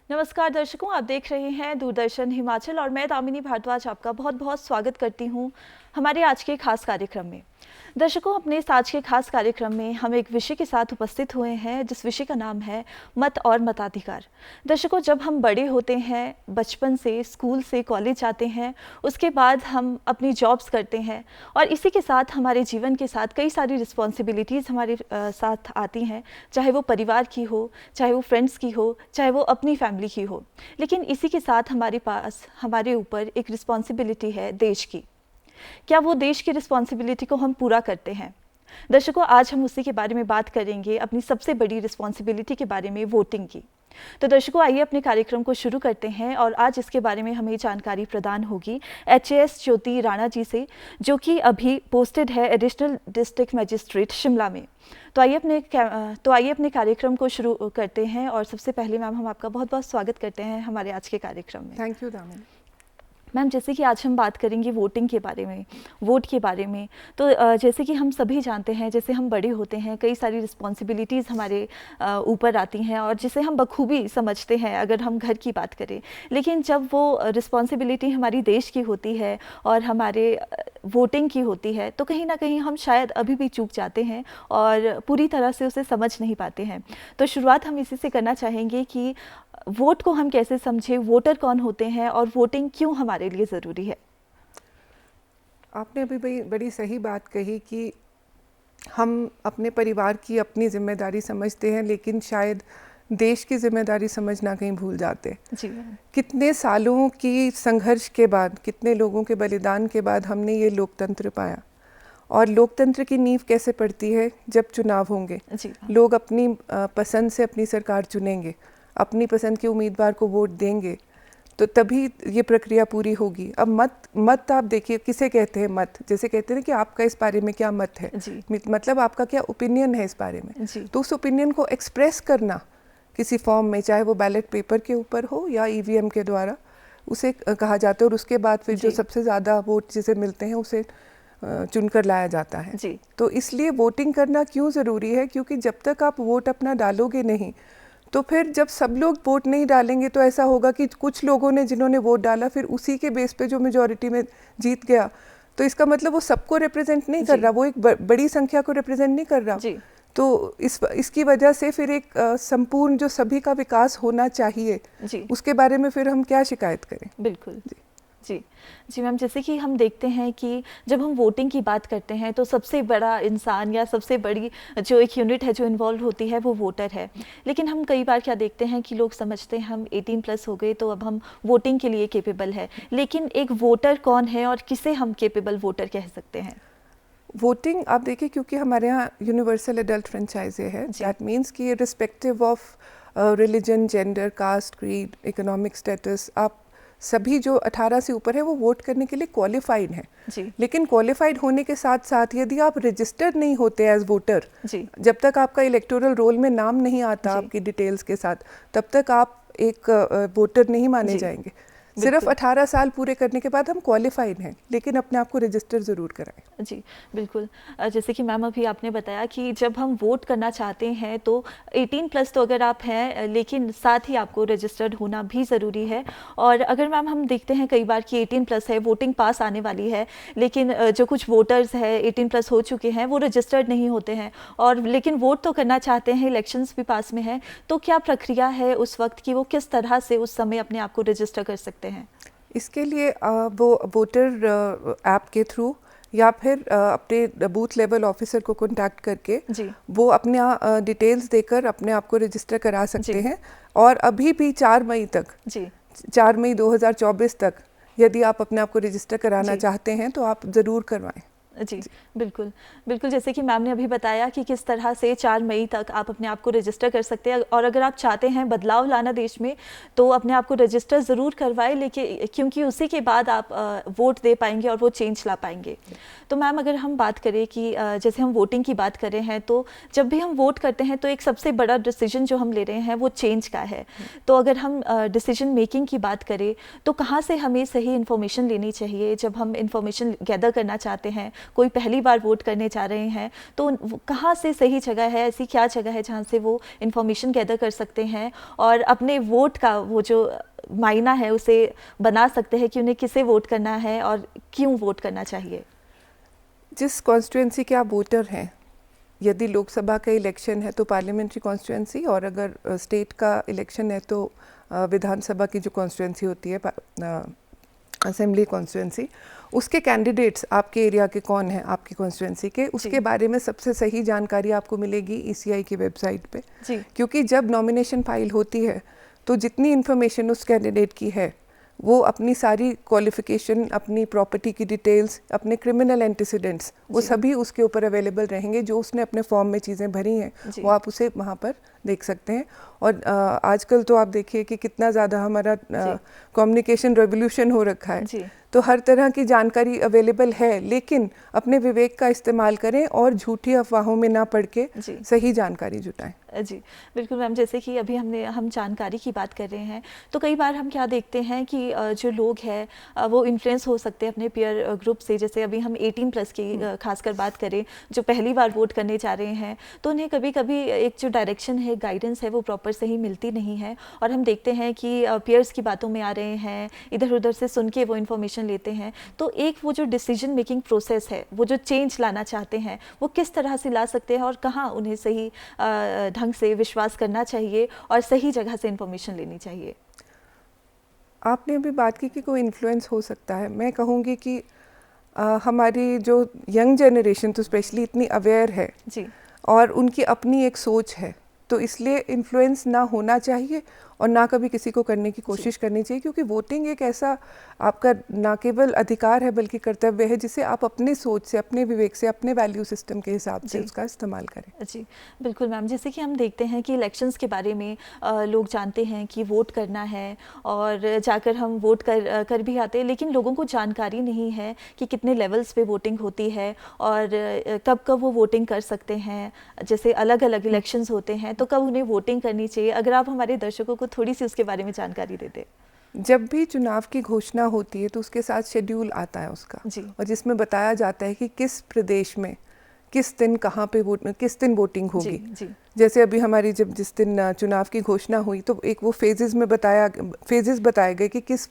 नमस्कार दर्शकों, आप देख रहे हैं दूरदर्शन हिमाचल और मैं दामिनी भारद्वाज आपका बहुत बहुत स्वागत करती हूं हमारे आज के खास कार्यक्रम में। दर्शकों, अपने इस आज के खास कार्यक्रम में हम एक विषय के साथ उपस्थित हुए हैं जिस विषय का नाम है मत और मताधिकार। दर्शकों, जब हम बड़े होते हैं, बचपन से स्कूल से कॉलेज जाते हैं, उसके बाद हम अपनी जॉब्स करते हैं और इसी के साथ हमारे जीवन के साथ कई सारी रिस्पॉन्सिबिलिटीज़ हमारे साथ आती हैं, चाहे वो परिवार की हो, चाहे वो फ्रेंड्स की हो, चाहे वो अपनी फैमिली की हो। लेकिन इसी के साथ हमारे पास हमारे ऊपर एक रिस्पॉन्सिबिलिटी है देश की। क्या वो देश की रिस्पॉन्सिबिलिटी को हम पूरा करते हैं? दर्शकों, आज हम उसी के बारे में बात करेंगे, अपनी सबसे बड़ी रिस्पॉन्सिबिलिटी के बारे में, वोटिंग की। तो दर्शकों, आइए अपने कार्यक्रम को शुरू करते हैं और आज इसके बारे में हमें जानकारी प्रदान होगी HAS ज्योति राणा जी से, जो कि अभी पोस्टेड है एडिशनल डिस्ट्रिक्ट मजिस्ट्रेट शिमला में। तो आइए अपने कार्यक्रम को शुरू करते हैं और सबसे पहले मैम, हम आपका बहुत बहुत स्वागत करते हैं हमारे आज के कार्यक्रम में। Thank you Damini. मैम, जैसे कि आज हम बात करेंगे वोटिंग के बारे में, वोट के बारे में। तो जैसे कि हम सभी जानते हैं, जैसे हम बड़े होते हैं, कई सारी रिस्पॉन्सिबिलिटीज़ हमारे ऊपर आती हैं और जिसे हम बखूबी समझते हैं अगर हम घर की बात करें। लेकिन जब वो रिस्पॉन्सिबिलिटी हमारी देश की होती है और हमारे वोटिंग की होती है, तो कहीं ना कहीं हम शायद अभी भी चूक जाते हैं और पूरी तरह से उसे समझ नहीं पाते हैं। तो शुरुआत हम इसी से करना चाहेंगे कि वोट को हम कैसे समझें, वोटर कौन होते हैं और वोटिंग क्यों हमारे लिए ज़रूरी है। आपने अभी बड़ी सही बात कही कि हम अपने परिवार की अपनी जिम्मेदारी समझते हैं, लेकिन शायद देश की जिम्मेदारी समझना कहीं भूल जाते। जी। कितने सालों की संघर्ष के बाद, कितने लोगों के बलिदान के बाद हमने ये लोकतंत्र पाया। और लोकतंत्र की नींव कैसे पड़ती है? जब चुनाव होंगे, लोग अपनी पसंद से अपनी सरकार चुनेंगे, अपनी पसंद के उम्मीदवार को वोट देंगे, तो तभी ये प्रक्रिया पूरी होगी। अब मत आप देखिए, किसे कहते हैं मत? जैसे कहते हैं कि आपका इस बारे में क्या मत है, मतलब आपका क्या ओपिनियन है इस बारे में। तो उस ओपिनियन को एक्सप्रेस करना किसी फॉर्म में, चाहे वो बैलेट पेपर के ऊपर हो या EVM के द्वारा, उसे कहा जाता है। और उसके बाद फिर जो सबसे ज़्यादा वोट जिसे मिलते हैं उसे चुनकर लाया जाता है। तो इसलिए वोटिंग करना क्यों ज़रूरी है? क्योंकि जब तक आप वोट अपना डालोगे नहीं, तो फिर जब सब लोग वोट नहीं डालेंगे तो ऐसा होगा कि कुछ लोगों ने, जिन्होंने वोट डाला, फिर उसी के बेस पे जो मेजॉरिटी में जीत गया, तो इसका मतलब वो सबको रिप्रेजेंट नहीं कर रहा, वो एक बड़ी संख्या को रिप्रेजेंट नहीं कर रहा। तो इसकी वजह से फिर एक संपूर्ण जो सभी का विकास होना चाहिए, उसके बारे में फिर हम क्या शिकायत करें। बिल्कुल जी मैम, जैसे कि हम देखते हैं कि जब हम वोटिंग की बात करते हैं तो सबसे बड़ा इंसान या सबसे बड़ी जो एक यूनिट है जो इन्वॉल्व होती है वो वोटर है। लेकिन हम कई बार क्या देखते हैं कि लोग समझते हैं हम 18+ हो गए तो अब हम वोटिंग के लिए कैपेबल है। लेकिन एक वोटर कौन है और किसे हम कैपेबल वोटर कह सकते हैं? वोटिंग आप देखिए, क्योंकि हमारे यहाँ यूनिवर्सल एडल्ट फ्रेंचाइज है, दैट मीन्स कि respective of religion, gender, caste, creed, economic status, आप सभी जो 18 से ऊपर है वो वोट करने के लिए क्वालिफाइड हैं। लेकिन क्वालिफाइड होने के साथ साथ यदि आप रजिस्टर्ड नहीं होते एज वोटर, जब तक आपका इलेक्टोरल रोल में नाम नहीं आता आपकी डिटेल्स के साथ, तब तक आप एक वोटर नहीं माने जाएंगे। सिर्फ 18 साल पूरे करने के बाद हम क्वालिफाइड हैं, लेकिन अपने आप को रजिस्टर ज़रूर कराएं। जी बिल्कुल। जैसे कि मैम अभी आपने बताया कि जब हम वोट करना चाहते हैं तो 18+ तो अगर आप हैं, लेकिन साथ ही आपको रजिस्टर्ड होना भी ज़रूरी है। और अगर मैम हम देखते हैं कई बार कि 18+ है, वोटिंग पास आने वाली है, लेकिन जो कुछ वोटर्स है 18+ हो चुके हैं वो रजिस्टर्ड नहीं होते हैं और लेकिन वोट तो करना चाहते हैं, इलेक्शंस भी पास में है, तो क्या प्रक्रिया है उस वक्त की, वो किस तरह से उस समय अपने आप को रजिस्टर कर सकते हैं? इसके लिए वो वोटर ऐप के थ्रू या फिर अपने बूथ लेवल ऑफिसर को कांटेक्ट करके वो अपने डिटेल्स देकर अपने आप को रजिस्टर करा सकते हैं। और अभी भी 4 मई तक, 4 मई 2024 तक यदि आप अपने आप को रजिस्टर कराना चाहते हैं तो आप ज़रूर करवाएं। जी बिल्कुल। जैसे कि मैम ने अभी बताया कि किस तरह से 4 मई तक आप अपने आप को रजिस्टर कर सकते हैं और अगर आप चाहते हैं बदलाव लाना देश में तो अपने आप को रजिस्टर ज़रूर करवाएं, लेकिन क्योंकि उसी के बाद आप वोट दे पाएंगे और वो चेंज ला पाएंगे। तो मैम अगर हम बात करें कि जैसे हम वोटिंग की बात कर रहे हैं, तो जब भी हम वोट करते हैं तो एक सबसे बड़ा डिसीजन जो हम ले रहे हैं वो चेंज का है। तो अगर हम डिसीजन मेकिंग की बात करें तो कहाँ से हमें सही इन्फॉर्मेशन लेनी चाहिए जब हम इन्फॉर्मेशन गैदर करना चाहते हैं, कोई पहली बार वोट करने जा रहे हैं, तो कहाँ से सही जगह है, ऐसी क्या जगह है जहाँ से वो इन्फॉर्मेशन गैदर कर सकते हैं और अपने वोट का वो जो मायना है उसे बना सकते हैं कि उन्हें किसे वोट करना है और क्यों वोट करना चाहिए? जिस कॉन्स्टिट्यूंसी के आप वोटर हैं, यदि लोकसभा का इलेक्शन है तो पार्लियामेंट्री कॉन्स्टिट्यूंसी, और अगर स्टेट का इलेक्शन है तो विधानसभा की जो कॉन्स्टिट्यूंसी होती है, असेंबली कॉन्स्टिट्यूंसी, उसके कैंडिडेट्स आपके एरिया के कौन हैं, आपकी कॉन्स्टिट्यूंसी के, उसके बारे में सबसे सही जानकारी आपको मिलेगी ईसीआई की वेबसाइट पे। क्योंकि जब नॉमिनेशन फाइल होती है तो जितनी इन्फॉर्मेशन उस कैंडिडेट की है, वो अपनी सारी क्वालिफिकेशन, अपनी प्रॉपर्टी की डिटेल्स, अपने क्रिमिनल एंटीसीडेंट्स, वो सभी उसके ऊपर अवेलेबल रहेंगे। जो उसने अपने फॉर्म में चीज़ें भरी हैं वो आप उसे वहाँ पर देख सकते हैं। और आजकल तो आप देखिए कि कितना ज़्यादा हमारा कम्युनिकेशन रेवोल्यूशन हो रखा है, तो हर तरह की जानकारी अवेलेबल है, लेकिन अपने विवेक का इस्तेमाल करें और झूठी अफवाहों में ना पड़ के सही जानकारी जुटाएं। जी बिल्कुल मैम, जैसे कि अभी हम जानकारी की बात कर रहे हैं, तो कई बार हम क्या देखते हैं कि जो लोग हैं वो इन्फ्लुएंस हो सकते हैं अपने पीयर ग्रुप से। जैसे अभी हम 18+ की खासकर बात करें, जो पहली बार वोट करने जा रहे हैं, तो उन्हें कभी कभी एक जो डायरेक्शन है, गाइडेंस है, वो प्रॉपर सही मिलती नहीं है और हम देखते हैं कि पीयर्स की बातों में आ रहे हैं, इधर उधर से सुन के वो इन्फॉर्मेशन लेते हैं। तो एक वो जो डिसीजन मेकिंग प्रोसेस है, वो जो चेंज लाना चाहते हैं, वो किस तरह से ला सकते हैं और कहाँ उन्हें सही ढंग से विश्वास करना चाहिए और सही जगह से इंफॉर्मेशन लेनी चाहिए? आपने अभी बात की कि कोई इन्फ्लुएंस हो सकता है। मैं कहूँगी कि हमारी जो यंग जनरेशन तो स्पेशली इतनी अवेयर है जी, और उनकी अपनी एक सोच है, तो इसलिए इन्फ्लुएंस ना होना चाहिए और ना कभी किसी को करने की कोशिश करनी चाहिए। क्योंकि वोटिंग एक ऐसा आपका ना केवल अधिकार है बल्कि कर्तव्य है, जिसे आप अपने सोच से, अपने विवेक से, अपने वैल्यू सिस्टम के हिसाब से उसका इस्तेमाल करें। जी बिल्कुल मैम, जैसे कि हम देखते हैं कि इलेक्शंस के बारे में लोग जानते हैं कि वोट करना है और जाकर हम वोट कर भी आते हैं, लेकिन लोगों को जानकारी नहीं है कि कितने लेवल्स पे वोटिंग होती है और कब कब वो वोटिंग कर सकते हैं। जैसे अलग अलग इलेक्शंस होते हैं, तो कब उन्हें वोटिंग करनी चाहिए? अगर आप हमारे दर्शकों को थोड़ी सी उसके बारे में जानकारी दे दें। जब भी चुनाव की घोषणा होती है तो उसके साथ शेड्यूल आता है उसका, और जिसमें बताया जाता है कि किस प्रदेश में किस दिन कहाँ पे किस दिन वोटिंग होगी। जी। जैसे अभी हमारी जिस दिन चुनाव की घोषणा हुई तो एक वो फेजेस बताए गए कि किस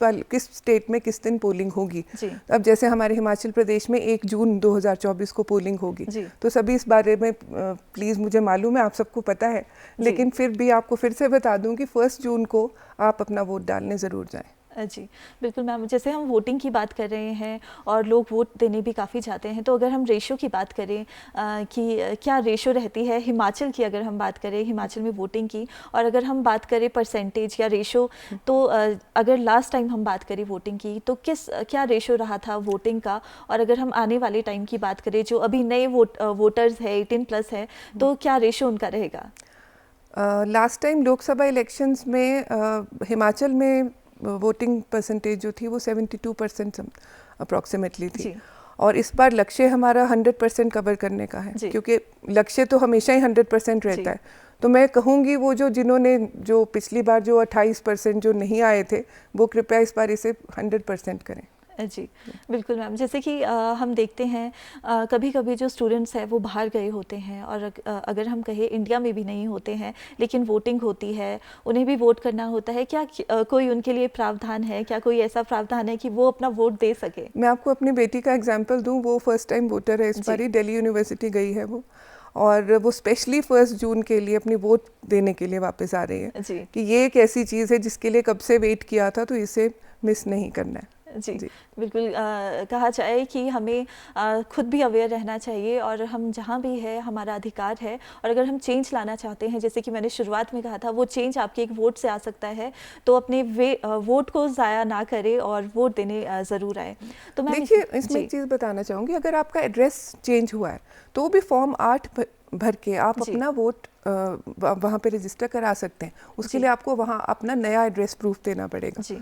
स्टेट में किस दिन पोलिंग होगी। अब जैसे हमारे हिमाचल प्रदेश में 1 जून 2024 को पोलिंग होगी, तो सभी इस बारे में प्लीज़, मुझे मालूम है आप सबको पता है, लेकिन फिर भी आपको फिर से बता दूं कि 1 जून को आप अपना वोट डालने ज़रूर जाएं। जी बिल्कुल मैम, जैसे हम वोटिंग की बात कर रहे हैं और लोग वोट देने भी काफ़ी जाते हैं, तो अगर हम रेशो की बात करें कि क्या रेशो रहती है हिमाचल की, अगर हम बात करें हिमाचल में वोटिंग की, और अगर हम बात करें परसेंटेज या रेशो, तो अगर लास्ट टाइम हम बात करें वोटिंग की तो क्या रेशो रहा था वोटिंग का, और अगर हम आने वाले टाइम की बात करें जो अभी नए वोटर्स है 18+ है, तो क्या रेशो उनका रहेगा? लास्ट टाइम लोकसभा इलेक्शंस में हिमाचल में वोटिंग परसेंटेज जो थी वो 72% अप्रॉक्सीमेटली थी, और इस बार लक्ष्य हमारा 100% कवर करने का है, क्योंकि लक्ष्य तो हमेशा ही 100% रहता है। तो मैं कहूँगी वो जो पिछली बार जो 28% जो नहीं आए थे, वो कृपया इस बार इसे 100% करें। जी बिल्कुल मैम, जैसे कि हम देखते हैं कभी कभी जो स्टूडेंट्स हैं वो बाहर गए होते हैं और अगर हम कहें इंडिया में भी नहीं होते हैं, लेकिन वोटिंग होती है, उन्हें भी वोट करना होता है। क्या कोई उनके लिए प्रावधान है, क्या कोई ऐसा प्रावधान है कि वो अपना वोट दे सके? मैं आपको अपनी बेटी का एग्जाम्पल दूँ, वो फर्स्ट टाइम वोटर है, इस बार ही दिल्ली यूनिवर्सिटी गई है वो, और वो स्पेशली 1 जून के लिए अपनी वोट देने के लिए वापस आ रही है कि ये एक ऐसी चीज़ है जिसके लिए कब से वेट किया था, तो इसे मिस नहीं करना है। जी बिल्कुल, कहा जाए कि हमें खुद भी अवेयर रहना चाहिए और हम जहाँ भी है हमारा अधिकार है, और अगर हम चेंज लाना चाहते हैं, जैसे कि मैंने शुरुआत में कहा था, वो चेंज आपके एक वोट से आ सकता है, तो अपने वोट को ज़ाया ना करें और वोट देने ज़रूर आए। तो मैं देखिए, इसमें एक चीज़ बताना चाहूँगी, अगर आपका एड्रेस चेंज हुआ है तो भी फॉर्म 8 भर के आप अपना वोट वहाँ पे रजिस्टर करा सकते हैं। उसके लिए आपको वहाँ अपना नया एड्रेस प्रूफ देना पड़ेगा।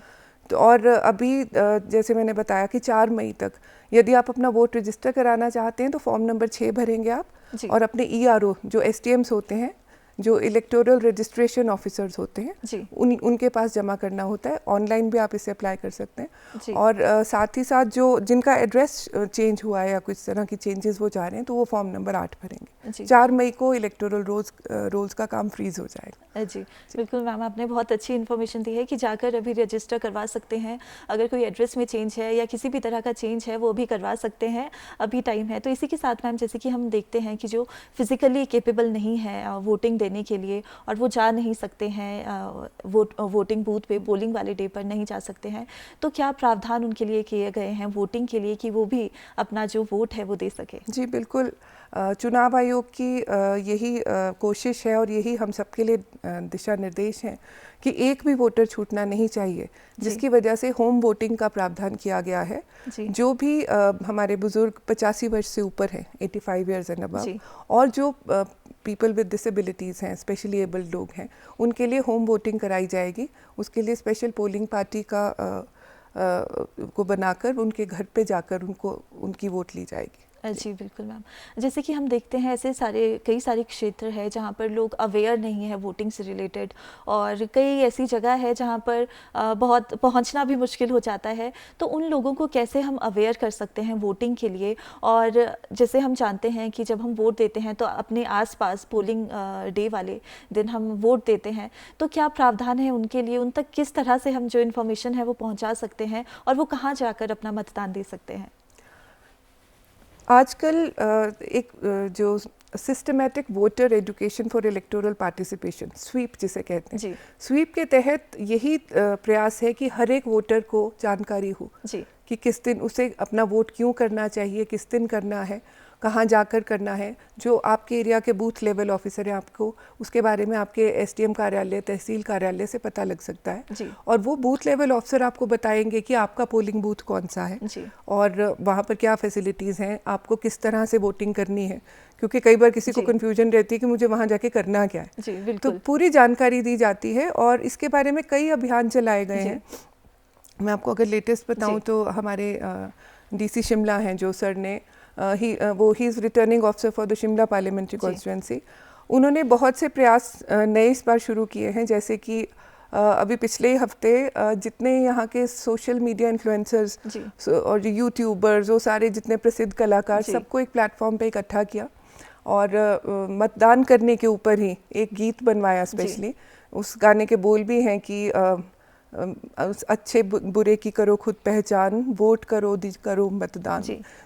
तो और अभी जैसे मैंने बताया कि 4 मई तक यदि आप अपना वोट रजिस्टर कराना चाहते हैं तो फॉर्म नंबर 6 भरेंगे आप, और अपने ERO जो STMs होते हैं, जो इलेक्टोरल रजिस्ट्रेशन ऑफिसर्स होते हैं उनके पास जमा करना होता है। ऑनलाइन भी आप इसे अप्लाई कर सकते हैं। और साथ ही साथ जो जिनका एड्रेस चेंज हुआ है या कुछ तरह की चेंजेस वो चाह रहे हैं तो वो फॉर्म नंबर 8 भरेंगे। 4 मई को इलेक्टोरल रोल्स का काम फ्रीज हो जाएगा। जी बिल्कुल मैम, आपने बहुत अच्छी इन्फॉर्मेशन दी है कि जाकर अभी रजिस्टर करवा सकते हैं। अगर कोई एड्रेस में चेंज है या किसी भी तरह का चेंज है वो भी करवा सकते हैं, अभी टाइम है। तो इसी के साथ मैम, जैसे कि हम देखते हैं कि जो फिजिकली केपेबल नहीं है वोटिंग देने के लिए और वो जा नहीं सकते हैं वोटिंग बूथ पे, पोलिंग वाले डे पर नहीं जा सकते हैं, तो क्या प्रावधान उनके लिए किए गए हैं वोटिंग के लिए कि वो भी अपना जो वोट है वो दे सके? जी बिल्कुल, चुनाव आयोग की यही कोशिश है और यही हम सबके लिए दिशा निर्देश हैं कि एक भी वोटर छूटना नहीं चाहिए, जिसकी वजह से होम वोटिंग का प्रावधान किया गया है। जो भी हमारे बुजुर्ग 85 वर्ष से ऊपर हैं, 85 ईयर्स एंड अबव, और जो पीपल विद डिसेबिलिटीज़ हैं, स्पेशली एबल्ड लोग हैं, उनके लिए होम वोटिंग कराई जाएगी। उसके लिए स्पेशल पोलिंग पार्टी को बनाकर उनके घर पे जाकर उनकी वोट ली जाएगी। जी बिल्कुल मैम, जैसे कि हम देखते हैं ऐसे कई सारे क्षेत्र है जहाँ पर लोग अवेयर नहीं है वोटिंग से रिलेटेड, और कई ऐसी जगह है जहाँ पर बहुत पहुँचना भी मुश्किल हो जाता है। तो उन लोगों को कैसे हम अवेयर कर सकते हैं वोटिंग के लिए? और जैसे हम जानते हैं कि जब हम वोट देते हैं तो अपने आसपास पोलिंग डे वाले दिन हम वोट देते हैं, तो क्या प्रावधान है उनके लिए? उन तक किस तरह से हम जो इन्फॉर्मेशन है वो पहुँचा सकते हैं और वो कहाँ जाकर अपना मतदान दे सकते हैं? आजकल एक जो systematic voter education for electoral participation, SVEEP जिसे कहते हैं, स्वीप के तहत यही प्रयास है कि हर एक वोटर को जानकारी हो कि किस दिन उसे अपना वोट क्यों करना चाहिए, किस दिन करना है, कहाँ जाकर करना है। जो आपके एरिया के बूथ लेवल ऑफिसर हैं, आपको उसके बारे में आपके एसडीएम कार्यालय, तहसील कार्यालय से पता लग सकता है। और वो बूथ लेवल ऑफिसर आपको बताएंगे कि आपका पोलिंग बूथ कौन सा है और वहाँ पर क्या फैसिलिटीज़ हैं, आपको किस तरह से वोटिंग करनी है, क्योंकि कई बार किसी को कन्फ्यूजन रहती है कि मुझे वहाँ जाके करना क्या है। तो पूरी जानकारी दी जाती है और इसके बारे में कई अभियान चलाए गए हैं। मैं आपको अगर लेटेस्ट बताऊँ तो हमारे डीसी शिमला हैं जो सर ने he is returning officer for the Shimla parliamentary constituency. उन्होंने बहुत से प्रयास नए इस बार शुरू किए हैं, जैसे कि अभी पिछले हफ्ते जितने यहाँ के सोशल मीडिया इन्फ्लुएंसर्स और जो यूट्यूबर्स, वो सारे जितने प्रसिद्ध कलाकार, सबको एक प्लेटफॉर्म पे इकट्ठा किया और मतदान करने के ऊपर ही एक गीत बनवाया स्पेशली। उस गाने के बोल भी हैं कि अच्छे बुरे की करो खुद पहचान, वोट करो करो मतदान।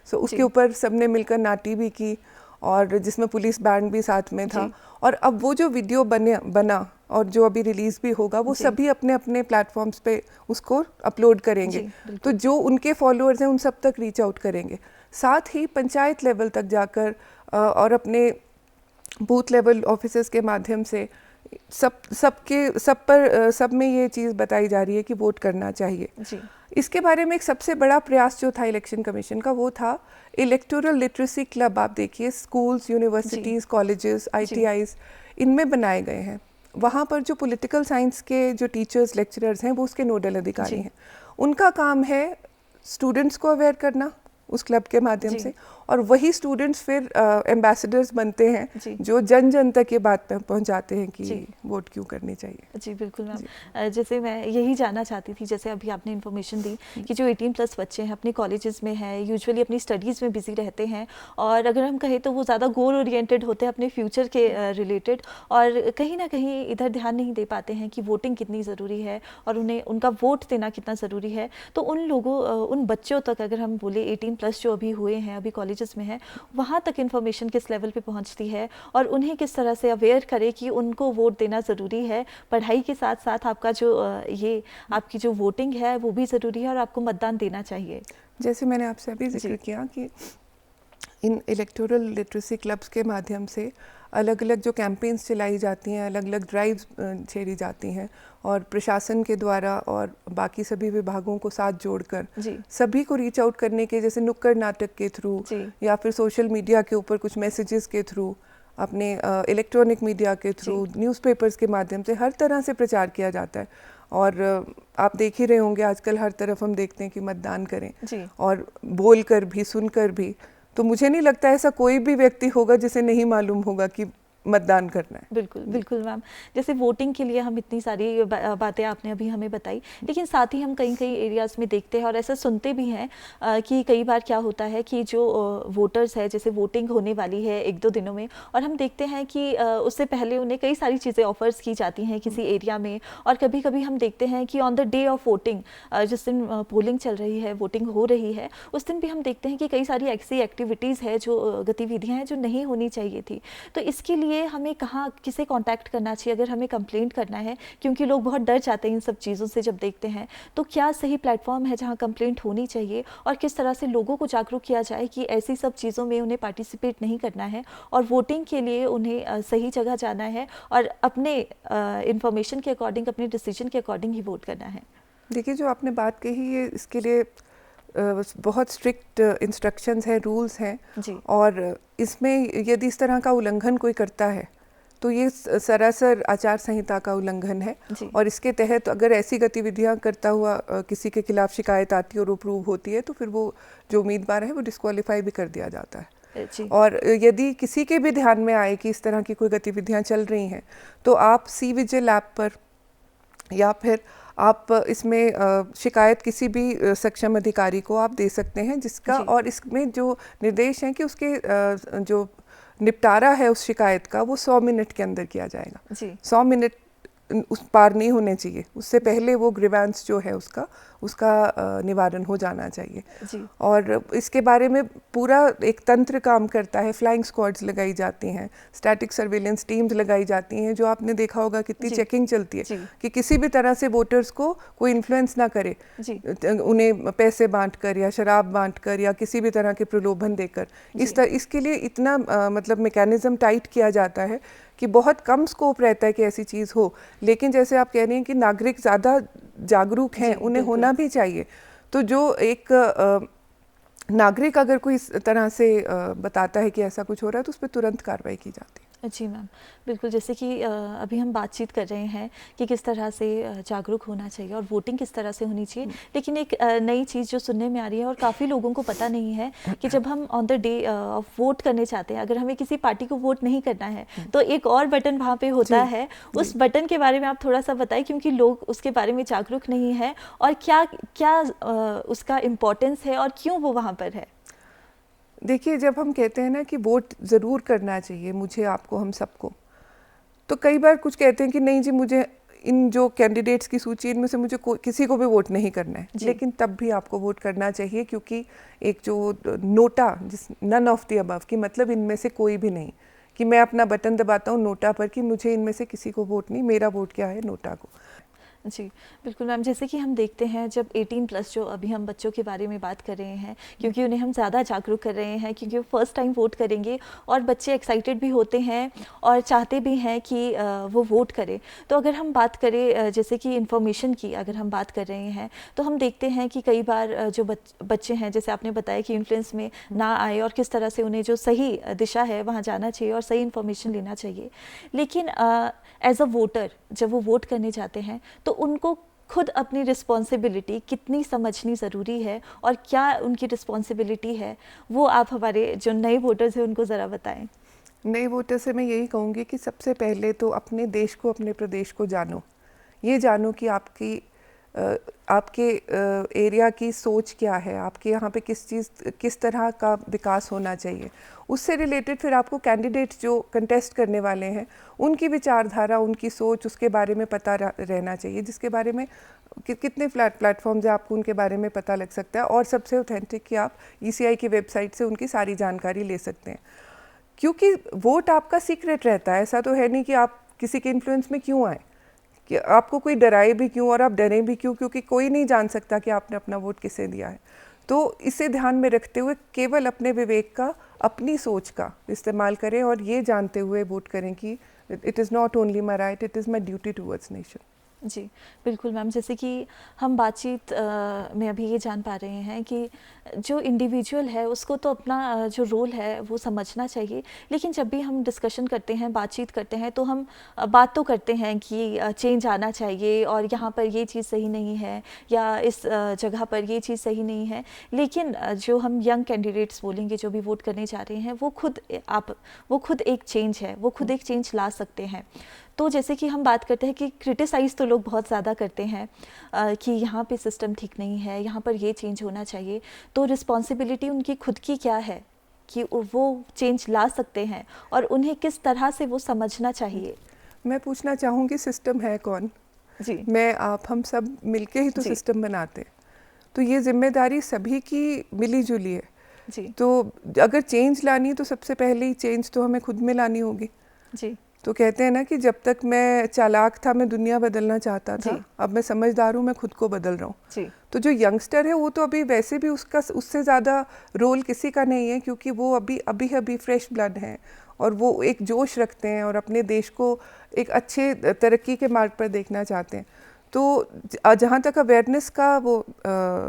सो उसके ऊपर सबने मिलकर नाटी भी की और जिसमें पुलिस बैंड भी साथ में था। और अब वो जो वीडियो बना और जो अभी रिलीज भी होगा, वो सभी अपने अपने प्लेटफॉर्म्स पे उसको अपलोड करेंगे। तो जो उनके फॉलोअर्स हैं उन सब तक रीच आउट करेंगे। साथ ही पंचायत लेवल तक जाकर और अपने बूथ लेवल ऑफिसर्स के माध्यम से सब में ये चीज़ बताई जा रही है कि वोट करना चाहिए। इसके बारे में एक सबसे बड़ा प्रयास जो था इलेक्शन कमीशन का, वो था इलेक्टोरल लिटरेसी क्लब। आप देखिए स्कूल्स, यूनिवर्सिटीज़, कॉलेजेस, ITIs इनमें बनाए गए हैं। वहाँ पर जो पॉलिटिकल साइंस के जो टीचर्स, लेक्चरर्स हैं, वो उसके नोडल अधिकारी हैं। उनका काम है स्टूडेंट्स को अवेयर करना उस क्लब के माध्यम से, और वही स्टूडेंट्स फिर एम्बेसडर्स बनते हैं जो जन जन तक ये बात पहुंचाते हैं कि वोट क्यों करनी चाहिए। जी बिल्कुल मैम, जैसे मैं यही जानना चाहती थी, जैसे अभी आपने इन्फॉर्मेशन दी कि जो 18+ बच्चे हैं अपने कॉलेजेस में हैं, यूजुअली अपनी स्टडीज़ में बिजी रहते हैं, और अगर हम कहें तो वो ज़्यादा गोल ओरिएंटेड होते हैं अपने फ्यूचर के रिलेटेड, और कहीं ना कहीं इधर ध्यान नहीं दे पाते हैं कि वोटिंग कितनी ज़रूरी है और उन्हें उनका वोट देना कितना ज़रूरी है। तो उन बच्चों तक अगर हम बोले 18+ जो अभी हुए हैं, अभी कॉलेज में है, वहाँ तक इन्फॉर्मेशन किस लेवल पे पहुँचती है और उन्हें किस तरह से अवेयर करे कि उनको वोट देना ज़रूरी है, पढ़ाई के साथ साथ आपका जो आपकी जो वोटिंग है वो भी ज़रूरी है और आपको मतदान देना चाहिए। जैसे मैंने आपसे अभी जिक्र किया कि इन इलेक्टोरल लिटरेसी क्लब्स के माध्यम से अलग अलग जो कैंपेन्स चलाई जाती हैं, अलग अलग ड्राइव्स छेड़ी जाती हैं, और प्रशासन के द्वारा और बाकी सभी विभागों को साथ जोड़कर सभी को रीच आउट करने के, जैसे नुक्कड़ नाटक के थ्रू या फिर सोशल मीडिया के ऊपर कुछ मैसेजेस के थ्रू, अपने इलेक्ट्रॉनिक मीडिया के थ्रू, न्यूज़पेपर्स के माध्यम से हर तरह से प्रचार किया जाता है। और आप देख ही रहे होंगे आजकल हर तरफ हम देखते हैं कि मतदान करें, और बोल कर भी, सुनकर भी। तो मुझे नहीं लगता ऐसा कोई भी व्यक्ति होगा जिसे नहीं मालूम होगा कि मतदान करना है। बिल्कुल बिल्कुल मैम, जैसे वोटिंग के लिए हम इतनी सारी बातें आपने अभी हमें बताई, लेकिन साथ ही हम कई कई एरियाज़ में देखते हैं और ऐसा सुनते भी हैं कि कई बार क्या होता है कि जो वोटर्स है, जैसे वोटिंग होने वाली है 1-2 दिनों में, और हम देखते हैं कि उससे पहले उन्हें कई सारी चीज़ें ऑफर्स की जाती हैं किसी एरिया में, और कभी कभी हम देखते हैं कि on the day of voting, जिस दिन पोलिंग चल रही है, वोटिंग हो रही है, उस दिन भी हम देखते हैं कि कई सारी ऐसी एक्टिविटीज़ है, जो गतिविधियाँ हैं जो नहीं होनी चाहिए थी। तो इसके लिए हमें कहाँ, किसे कांटेक्ट करना चाहिए अगर हमें कंप्लेंट करना है, क्योंकि लोग बहुत डर जाते हैं इन सब चीज़ों से जब देखते हैं, तो क्या सही प्लेटफॉर्म है जहाँ कंप्लेंट होनी चाहिए, और किस तरह से लोगों को जागरूक किया जाए कि ऐसी सब चीज़ों में उन्हें पार्टिसिपेट नहीं करना है और वोटिंग के लिए उन्हें सही जगह जाना है और अपने इंफॉर्मेशन के अकॉर्डिंग, अपने डिसीजन के अकॉर्डिंग ही वोट करना है। देखिए, जो आपने बात कही है इसके लिए बहुत स्ट्रिक्ट इंस्ट्रक्शंस हैं, रूल्स हैं, और इसमें यदि इस तरह का उल्लंघन कोई करता है तो ये सरासर आचार संहिता का उल्लंघन है, और इसके तहत अगर ऐसी गतिविधियां करता हुआ किसी के खिलाफ शिकायत आती है और वो प्रूव होती है तो फिर वो जो उम्मीदवार है वो डिस्क्वालीफाई भी कर दिया जाता है। और यदि किसी के भी ध्यान में आए कि इस तरह की कोई गतिविधियां चल रही हैं तो आप सी विजिल ऐप पर या फिर आप इसमें शिकायत किसी भी सक्षम अधिकारी को आप दे सकते हैं, जिसका, और इसमें जो निर्देश हैं कि उसके जो निपटारा है उस शिकायत का वो 100 मिनट के अंदर किया जाएगा। 100 मिनट उस पार नहीं होने चाहिए, उससे पहले वो ग्रीवेंस जो है उसका निवारण हो जाना चाहिए। और इसके बारे में पूरा एक तंत्र काम करता है, फ्लाइंग स्क्वाड्स लगाई जाती हैं, स्टैटिक सर्विलेंस टीम्स लगाई जाती हैं, जो आपने देखा होगा कितनी चेकिंग चलती है कि किसी भी तरह से वोटर्स को कोई इन्फ्लुएंस ना करे, उन्हें पैसे बांटकर या शराब बांटकर या किसी भी तरह के प्रलोभन देकर। इसके लिए इतना मतलब मैकेनिज्म टाइट किया जाता है कि बहुत कम स्कोप रहता है कि ऐसी चीज़ हो। लेकिन जैसे आप कह रही हैं कि नागरिक ज़्यादा जागरूक हैं, उन्हें होना भी चाहिए, तो जो एक नागरिक अगर कोई इस तरह से बताता है कि ऐसा कुछ हो रहा है तो उस पर तुरंत कार्रवाई की जाती है। जी मैम, बिल्कुल, जैसे कि अभी हम बातचीत कर रहे हैं कि किस तरह से जागरूक होना चाहिए और वोटिंग किस तरह से होनी चाहिए, लेकिन एक नई चीज़ जो सुनने में आ रही है और काफ़ी लोगों को पता नहीं है कि जब हम on the day of vote करने चाहते हैं, अगर हमें किसी पार्टी को वोट नहीं करना है तो एक और बटन वहाँ पे होता है, उस बटन के बारे में आप थोड़ा सा बताएं, क्योंकि लोग उसके बारे में जागरूक नहीं है, और क्या क्या उसका इम्पोर्टेंस है और क्यों वो वहाँ पर है। देखिए, जब हम कहते हैं ना कि वोट ज़रूर करना चाहिए मुझे, आपको, हम सबको, तो कई बार कुछ कहते हैं कि नहीं जी, मुझे इन जो कैंडिडेट्स की सूची इनमें से मुझे किसी को भी वोट नहीं करना है, लेकिन तब भी आपको वोट करना चाहिए, क्योंकि एक जो नोटा, जिस नन ऑफ द अबव की मतलब इनमें से कोई भी नहीं, कि मैं अपना बटन दबाता हूँ नोटा पर कि मुझे इनमें से किसी को वोट नहीं, मेरा वोट क्या है, नोटा को। जी बिल्कुल मैम, जैसे कि हम देखते हैं जब 18+ जो अभी हम बच्चों के बारे में बात कर रहे हैं, क्योंकि उन्हें हम ज़्यादा जागरूक कर रहे हैं, क्योंकि वो फर्स्ट टाइम वोट करेंगे और बच्चे एक्साइटेड भी होते हैं और चाहते भी हैं कि वो वोट करें। तो अगर हम बात करें जैसे कि इन्फॉर्मेशन की अगर हम बात कर रहे हैं, तो हम देखते हैं कि कई बार जो बच्चे हैं, जैसे आपने बताया कि इन्फ्लुएंस में ना आए और किस तरह से उन्हें जो सही दिशा है वहाँ जाना चाहिए और सही इन्फॉर्मेशन लेना चाहिए, लेकिन एज अ वोटर जब वो वोट करने जाते हैं तो उनको खुद अपनी रिस्पॉन्सिबिलिटी कितनी समझनी ज़रूरी है और क्या उनकी रिस्पॉन्सिबिलिटी है, वो आप हमारे जो नए वोटर्स हैं उनको ज़रा बताएं। नए वोटर से मैं यही कहूँगी कि सबसे पहले तो अपने देश को, अपने प्रदेश को जानो, ये जानो कि आपके एरिया की सोच क्या है, आपके यहाँ पे किस तरह का विकास होना चाहिए। उससे रिलेटेड फिर आपको कैंडिडेट जो कंटेस्ट करने वाले हैं उनकी विचारधारा, उनकी सोच, उसके बारे में पता रहना चाहिए, जिसके बारे में कितने प्लेटफॉर्म्स हैं आपको उनके बारे में पता लग सकता है। और सबसे ऑथेंटिक कि आप ECI की वेबसाइट से उनकी सारी जानकारी ले सकते हैं, क्योंकि वोट आपका सीक्रेट रहता है। ऐसा तो है नहीं कि आप किसी के इन्फ्लुएंस में क्यों आए, कि आपको कोई डराए भी क्यों और आप डरें भी क्यों, क्योंकि कोई नहीं जान सकता कि आपने अपना वोट किसे दिया है। तो इसे ध्यान में रखते हुए केवल अपने विवेक का, अपनी सोच का इस्तेमाल करें और ये जानते हुए वोट करें कि it is not only my right, it is my duty towards nation. जी, बिल्कुल मैम, जैसे कि हम बातचीत में अभी ये जान पा रहे हैं कि जो इंडिविजुअल है उसको तो अपना जो रोल है वो समझना चाहिए, लेकिन जब भी हम डिस्कशन करते हैं, बातचीत करते हैं, तो हम बात तो करते हैं कि चेंज आना चाहिए और यहाँ पर ये चीज़ सही नहीं है या इस जगह पर ये चीज़ सही नहीं है, लेकिन जो हम यंग कैंडिडेट्स बोलेंगे जो भी वोट करने जा रहे हैं वो खुद एक चेंज है, वो खुद एक चेंज ला सकते हैं। तो जैसे कि हम बात करते हैं कि क्रिटिसाइज़ तो लोग बहुत ज़्यादा करते हैं कि यहाँ पे सिस्टम ठीक नहीं है, यहाँ पर ये चेंज होना चाहिए, तो रिस्पॉन्सिबिलिटी उनकी खुद की क्या है कि वो चेंज ला सकते हैं और उन्हें किस तरह से वो समझना चाहिए? मैं पूछना चाहूँगी सिस्टम है कौन? जी, मैं, आप, हम सब मिलके ही तो सिस्टम बनाते हैं, तो ये जिम्मेदारी सभी की मिली जुली है। जी, तो अगर चेंज लानी तो सबसे पहले ही चेंज तो हमें खुद में लानी होगी। जी, तो कहते हैं ना कि जब तक मैं चालाक था मैं दुनिया बदलना चाहता था, अब मैं समझदार हूँ मैं खुद को बदल रहा हूँ। तो जो यंगस्टर है वो तो अभी वैसे भी उससे ज़्यादा रोल किसी का नहीं है, क्योंकि वो अभी फ्रेश ब्लड हैं और वो एक जोश रखते हैं और अपने देश को एक अच्छे तरक्की के मार्ग पर देखना चाहते हैं। तो जहाँ तक अवेयरनेस का वो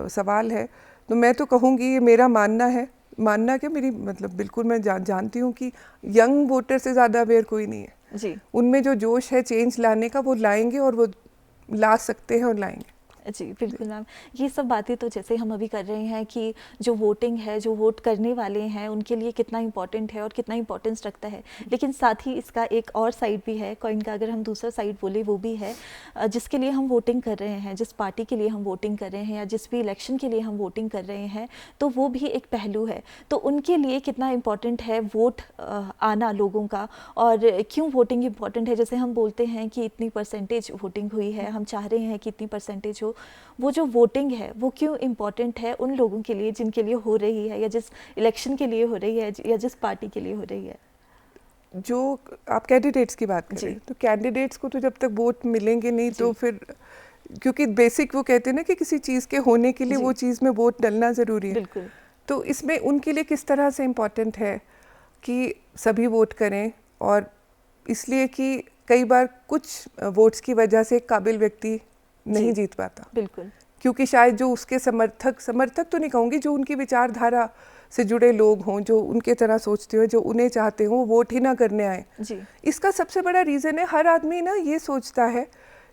सवाल है, तो मैं तो कहूँगी, ये मेरा मानना क्या, मेरी मतलब बिल्कुल मैं जानती हूँ कि यंग वोटर से ज़्यादा अवेयर कोई नहीं है जी, उनमें जो जोश है चेंज लाने का, वो लाएंगे और वो ला सकते हैं और लाएंगे। जी, बिल्कुल मैम। ये सब बातें तो जैसे हम अभी कर रहे हैं कि जो वोटिंग है, जो वोट करने वाले हैं, उनके लिए कितना इम्पोर्टेंट है और कितना इम्पोर्टेंस रखता है। लेकिन साथ ही इसका एक और साइड भी है, कॉइन का अगर हम दूसरा साइड बोले वो भी है, जिसके लिए हम वोटिंग कर रहे हैं, जिस पार्टी के लिए हम वोटिंग कर रहे हैं या जिस भी इलेक्शन के लिए हम वोटिंग कर रहे हैं, तो वो भी एक पहलू है। तो उनके लिए कितना इम्पोर्टेंट है वोट आना लोगों का, और क्यों वोटिंग इम्पोर्टेंट है? जैसे हम बोलते हैं कि इतनी परसेंटेज वोटिंग हुई है, हम चाह रहे हैं कि इतनी परसेंटेज हो, वो जो वोटिंग है वो क्यों इम्पोर्टेंट है उन लोगों के लिए जिनके लिए हो रही है, या जिस इलेक्शन के लिए हो रही है, या जिस पार्टी के लिए हो रही है? जो आप कैंडिडेट्स की बात करें, तो कैंडिडेट्स को तो जब तक वोट मिलेंगे नहीं तो फिर, क्योंकि बेसिक वो कहते हैं ना कि किसी चीज़ के होने के लिए वो चीज़ में वोट डलना ज़रूरी है। बिल्कुल। तो इसमें उनके लिए किस तरह से इम्पोर्टेंट है कि सभी वोट करें, और इसलिए कि कई बार कुछ वोट्स की वजह से एक काबिल व्यक्ति नहीं जीत पाता, बिल्कुल, क्योंकि शायद जो उसके समर्थक तो नहीं कहूँगी, जो उनकी विचारधारा से जुड़े लोग हों, जो उनके तरह सोचते हो, जो उन्हें चाहते हो, वो वोट ही ना करने आए। इसका सबसे बड़ा रीज़न है, हर आदमी ना ये सोचता है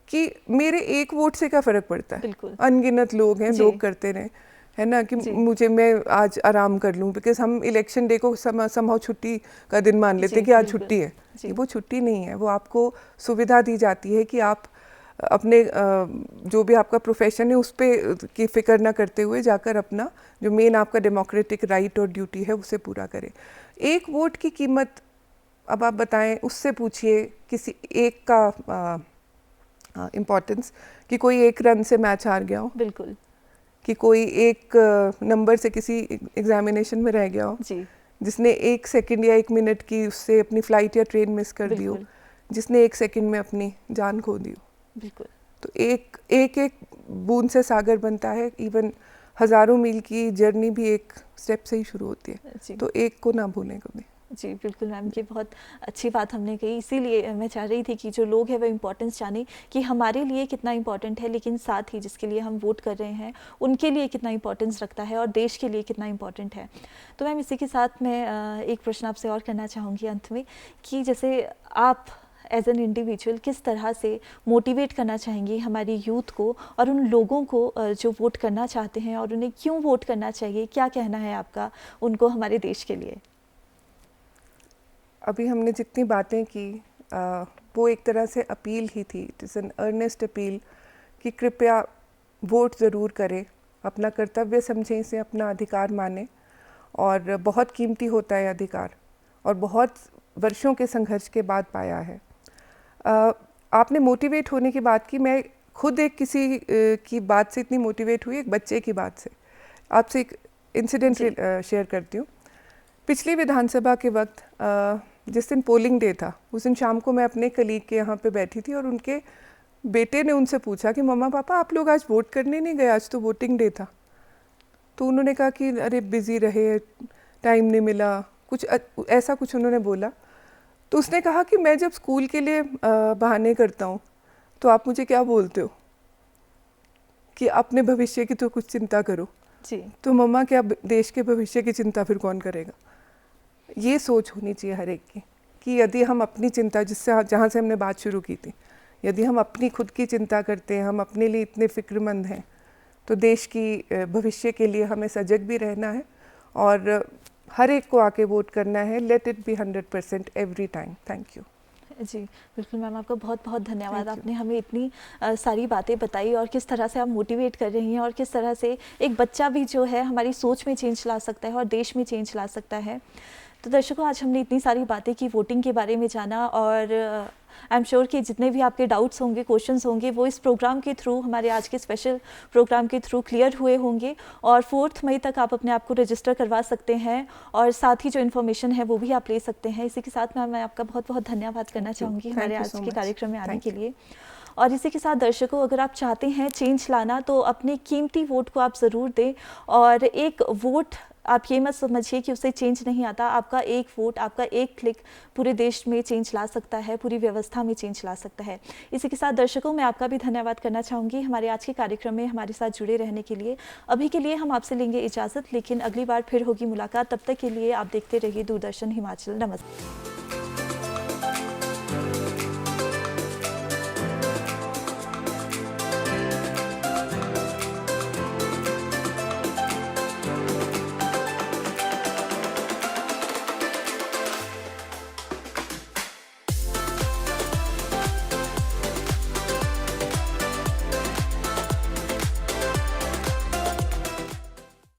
कि मेरे एक वोट से क्या फ़र्क पड़ता है, अनगिनत लोग हैं, लोग करते रहे, है ना, कि मैं आज आराम कर लूँ, बिकॉज हम इलेक्शन डे को समहाउ छुट्टी का दिन मान लेते हैं कि आज छुट्टी है। वो छुट्टी नहीं है, वो आपको सुविधा दी जाती है कि आप अपने जो भी आपका प्रोफेशन है उस पर की फिक्र ना करते हुए जाकर अपना जो मेन आपका डेमोक्रेटिक राइट और ड्यूटी है उसे पूरा करें। एक वोट की कीमत, अब आप बताएं, उससे पूछिए किसी एक का इम्पोर्टेंस, कि कोई एक रन से मैच हार गया हो, बिल्कुल, कि कोई एक नंबर से किसी एग्जामिनेशन में रह गया हो, जिसने 1 सेकंड या 1 मिनट की उससे अपनी फ्लाइट या ट्रेन मिस कर दी हो, जिसने 1 सेकंड में अपनी जान खो दी हो। बिल्कुल। तो एक बूंद से सागर बनता है, इवन हज़ारों मील की जर्नी भी एक स्टेप से ही शुरू होती है, तो एक को ना भूलें कभी। जी, बिल्कुल मैम, ये बहुत अच्छी बात हमने कही, इसीलिए मैं चाह रही थी कि जो लोग हैं वो इम्पोर्टेंस जाने कि हमारे लिए कितना इम्पोर्टेंट है, लेकिन साथ ही जिसके लिए हम वोट कर रहे हैं उनके लिए कितना इम्पोर्टेंस रखता है और देश के लिए कितना इम्पोर्टेंट है। तो मैम, इसी के साथ मैं एक प्रश्न आपसे और करना चाहूँगी अंत में, कि जैसे आप एज एन इंडिविजुअल किस तरह से मोटिवेट करना चाहेंगी हमारी यूथ को और उन लोगों को जो वोट करना चाहते हैं, और उन्हें क्यों वोट करना चाहिए? क्या कहना है आपका उनको हमारे देश के लिए? अभी हमने जितनी बातें की वो एक तरह से अपील ही थी, it is an earnest appeal कि कृपया वोट ज़रूर करें, अपना कर्तव्य समझें, इसे अपना अधिकार मानें, और बहुत कीमती होता है अधिकार, और बहुत वर्षों के संघर्ष के बाद पाया है। आपने मोटिवेट होने की बात की, मैं खुद एक किसी की बात से इतनी मोटिवेट हुई, एक बच्चे की बात से। आपसे एक इंसिडेंट शेयर करती हूँ। पिछली विधानसभा के वक्त जिस दिन पोलिंग डे था, उस दिन शाम को मैं अपने कलीग के यहाँ पे बैठी थी, और उनके बेटे ने उनसे पूछा कि मम्मा पापा आप लोग आज वोट करने नहीं गए, आज तो वोटिंग डे था। तो उन्होंने कहा कि अरे बिज़ी रहे, टाइम नहीं मिला, कुछ ऐसा कुछ उन्होंने बोला। तो उसने कहा कि मैं जब स्कूल के लिए बहाने करता हूँ तो आप मुझे क्या बोलते हो कि अपने भविष्य की तो कुछ चिंता करो जी। तो मम्मा क्या देश के भविष्य की चिंता फिर कौन करेगा? ये सोच होनी चाहिए हर एक की कि यदि हम अपनी चिंता, जिससे जहाँ से हमने बात शुरू की थी, यदि हम अपनी खुद की चिंता करते हैं, हम अपने लिए इतने फिक्रमंद हैं, तो देश की भविष्य के लिए हमें सजग भी रहना है और हर एक को आके वोट करना है। Let it be 100% every time. Thank you. जी बिल्कुल मैम, आपका बहुत बहुत धन्यवाद। आपने हमें इतनी सारी बातें बताई और किस तरह से आप मोटिवेट कर रही हैं और किस तरह से एक बच्चा भी जो है हमारी सोच में चेंज ला सकता है और देश में चेंज ला सकता है। तो दर्शकों, आज हमने इतनी सारी बातें की, वोटिंग के बारे में जाना और आई एम श्योर कि जितने भी आपके डाउट्स होंगे, क्वेश्चंस होंगे, वो इस प्रोग्राम के थ्रू, हमारे आज के स्पेशल प्रोग्राम के थ्रू क्लियर हुए होंगे। और 4 मई तक आप अपने आप को रजिस्टर करवा सकते हैं और साथ ही जो इन्फॉर्मेशन है वो भी आप ले सकते हैं। इसी के साथ मैं आपका बहुत बहुत धन्यवाद करना चाहूँगी हमारे आज के कार्यक्रम में आने के लिए। और इसी के साथ दर्शकों, अगर आप चाहते हैं चेंज लाना तो अपने कीमती वोट को आप ज़रूर दें। और एक वोट, आप ये मत समझिए कि उससे चेंज नहीं आता। आपका एक वोट, आपका एक क्लिक पूरे देश में चेंज ला सकता है, पूरी व्यवस्था में चेंज ला सकता है। इसी के साथ दर्शकों, मैं आपका भी धन्यवाद करना चाहूँगी हमारे आज के कार्यक्रम में हमारे साथ जुड़े रहने के लिए। अभी के लिए हम आपसे लेंगे इजाज़त, लेकिन अगली बार फिर होगी मुलाकात। तब तक के लिए आप देखते रहिए दूरदर्शन हिमाचल। नमस्ते।